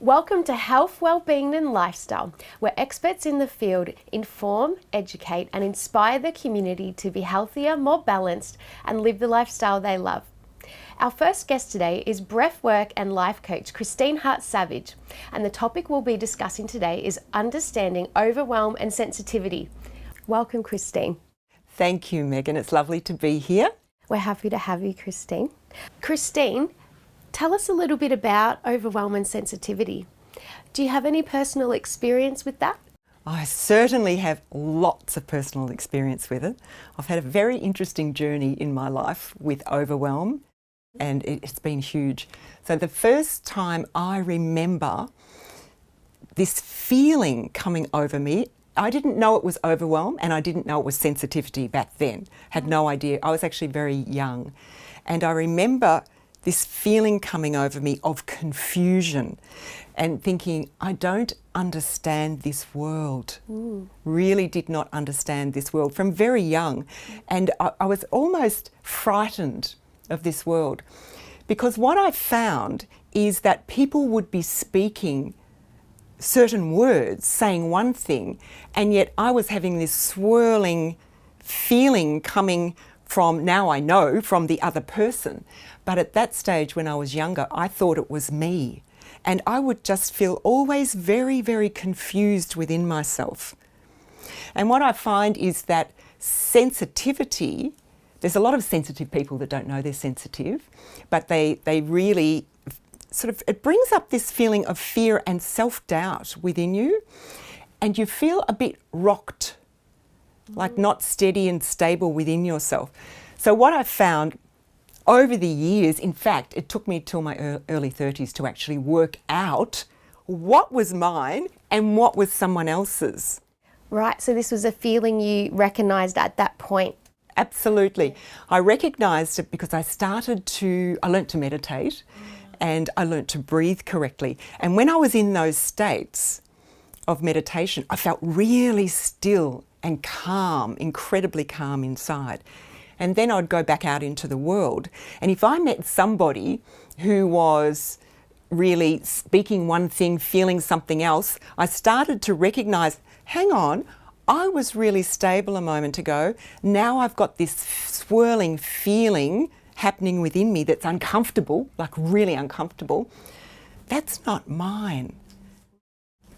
Welcome to Health, Wellbeing and Lifestyle, where experts in the field inform, educate and inspire the community to be healthier, more balanced and live the lifestyle they love. Our first guest today is breathwork and life coach Christine Hart-Savage, and the topic we'll be discussing today is understanding overwhelm and sensitivity. Welcome, Christine. Thank you, Megan. It's lovely to be here. We're happy to have you, Christine. Christine, tell us a little bit about overwhelm and sensitivity. Do you have any personal experience with that? I certainly have lots of personal experience with it. I've had a very interesting journey in my life with overwhelm, and it's been huge. So the first time I remember this feeling coming over me, I didn't know it was overwhelm and I didn't know it was sensitivity back then. Had no idea. I was actually very young. And I remember this feeling coming over me of confusion and thinking, I don't understand this world. Really did not understand this world from very young. And I was almost frightened of this world, because what I found is that people would be speaking certain words, saying one thing, and yet I was having this swirling feeling coming from, now I know, from the other person. But at that stage when I was younger, I thought it was me. And I would just feel always very, very confused within myself. And what I find is that sensitivity, there's a lot of sensitive people that don't know they're sensitive, but they really it brings up this feeling of fear and self-doubt within you, and you feel a bit rocked, like not steady and stable within yourself. So what I found over the years, in fact, it took me till my early 30s to actually work out what was mine and what was someone else's. Right, so this was a feeling you recognised at that point. Absolutely. I recognised it because I learnt to meditate. And I learnt to breathe correctly. And when I was in those states of meditation, I felt really still and calm, incredibly calm inside. And then I'd go back out into the world. And if I met somebody who was really speaking one thing, feeling something else, I started to recognise, hang on, I was really stable a moment ago. Now I've got this swirling feeling happening within me that's uncomfortable, like really uncomfortable. That's not mine.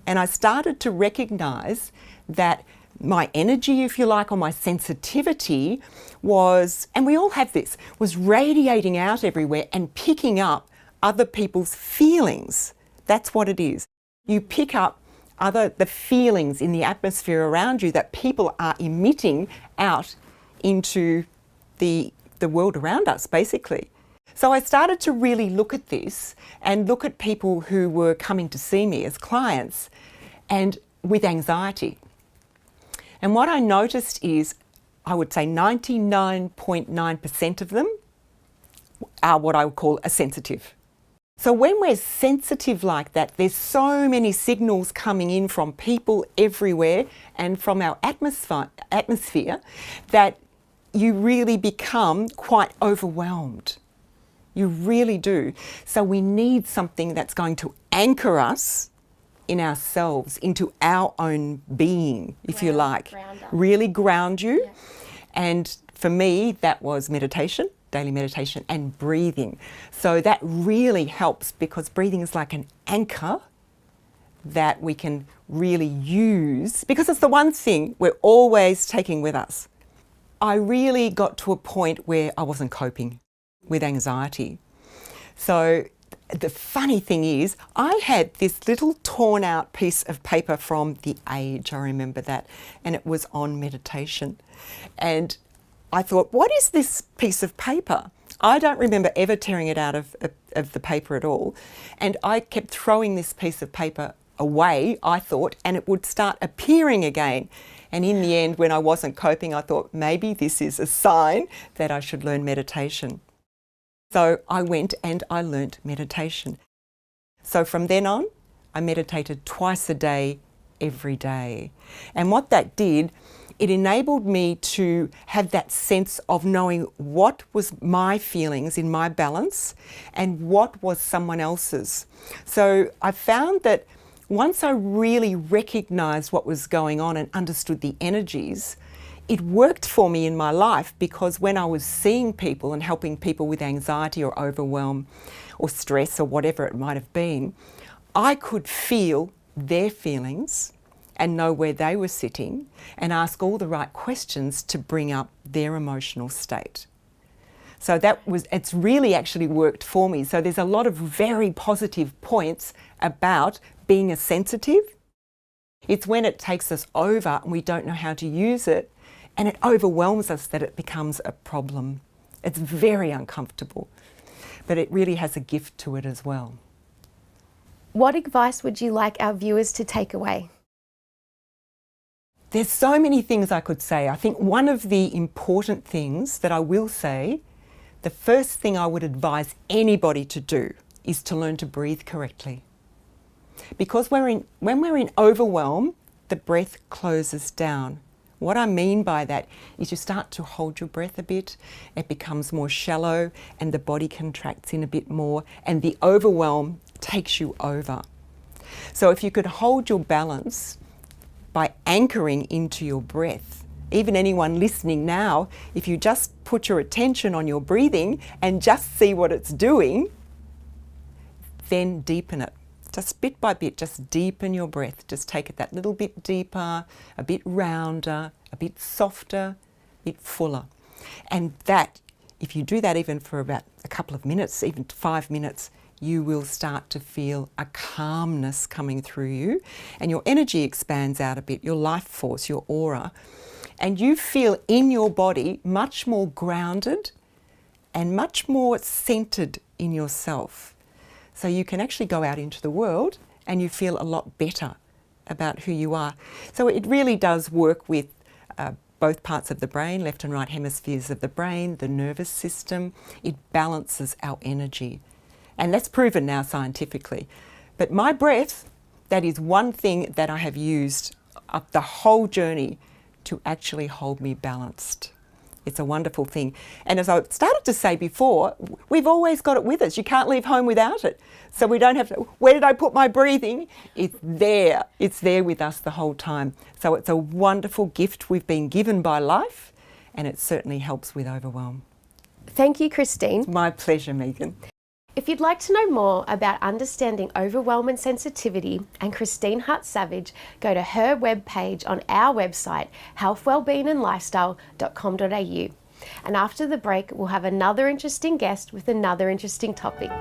And I started to recognise that my energy, if you like, or my sensitivity was, and we all have this, was radiating out everywhere and picking up other people's feelings. That's what it is. You pick up the feelings in the atmosphere around you that people are emitting out into the world around us, basically. So I started to really look at this and look at people who were coming to see me as clients and with anxiety. And what I noticed is, I would say 99.9% of them are what I would call a sensitive. So when we're sensitive like that, there's so many signals coming in from people everywhere and from our atmosphere that you really become quite overwhelmed. You really do. So we need something that's going to anchor us in ourselves, into our own being, if you like. Really ground you. Yeah. And for me, that was meditation, daily meditation, and breathing. So that really helps, because breathing is like an anchor that we can really use, because it's the one thing we're always taking with us. I really got to a point where I wasn't coping with anxiety. So the funny thing is, I had this little torn out piece of paper from The Age, I remember that, and it was on meditation. And I thought, what is this piece of paper? I don't remember ever tearing it out of the paper at all. And I kept throwing this piece of paper away, I thought, and it would start appearing again. And in the end, when I wasn't coping, I thought maybe this is a sign that I should learn meditation. So I went and I learnt meditation. So from then on, I meditated twice a day, every day. And what that did It enabled me to have that sense of knowing what was my feelings in my balance and what was someone else's. So I found that once I really recognised what was going on and understood the energies, it worked for me in my life, because when I was seeing people and helping people with anxiety or overwhelm or stress or whatever it might have been, I could feel their feelings and know where they were sitting and ask all the right questions to bring up their emotional state. So it's really actually worked for me. So there's a lot of very positive points about being a sensitive. It's when it takes us over and we don't know how to use it, and it overwhelms us, that it becomes a problem. It's very uncomfortable, but it really has a gift to it as well. What advice would you like our viewers to take away? There's so many things I could say. I think one of the important things that I will say, the first thing I would advise anybody to do is to learn to breathe correctly. Because when we're in overwhelm, the breath closes down. What I mean by that is you start to hold your breath a bit, it becomes more shallow and the body contracts in a bit more, and the overwhelm takes you over. So if you could hold your balance by anchoring into your breath, even anyone listening now, if you just put your attention on your breathing and just see what it's doing, then deepen it. Just bit by bit, just deepen your breath. Just take it that little bit deeper, a bit rounder, a bit softer, a bit fuller. And that, if you do that even for about a couple of minutes, even 5 minutes, you will start to feel a calmness coming through you, and your energy expands out a bit, your life force, your aura, and you feel in your body much more grounded and much more centered in yourself. So you can actually go out into the world and you feel a lot better about who you are. So it really does work with both parts of the brain, left and right hemispheres of the brain, the nervous system. It balances our energy. And that's proven now scientifically. But my breath, that is one thing that I have used up the whole journey to actually hold me balanced. It's a wonderful thing. And as I started to say before, we've always got it with us. You can't leave home without it. So we don't have to, where did I put my breathing? It's there. It's there with us the whole time. So it's a wonderful gift we've been given by life, and it certainly helps with overwhelm. Thank you, Christine. My pleasure, Megan. If you'd like to know more about understanding overwhelm and sensitivity and Christine Hart-Savage, go to her webpage on our website, healthwellbeingandlifestyle.com.au. And after the break, we'll have another interesting guest with another interesting topic.